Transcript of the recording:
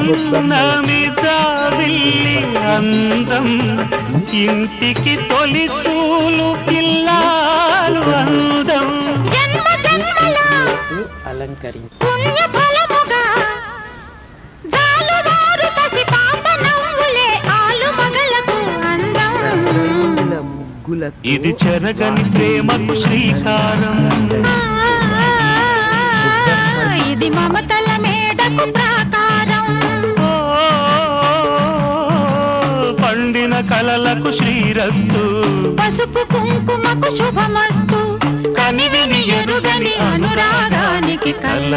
పున్నమి జాబిల్లి అందం ఇంటికి తొలి చూలు పిల్లాలు అందం అలంకరించి ఇది చెరగని ప్రేమకు శ్రీకారం ఇది మమతల మేడకు ప్రాకారం పండిన కలలకు శ్రీరస్తు పసుపు కుంకుమకు శుభమస్తు కనివిని ఎరుగని అనురాగానికి కళ్ళ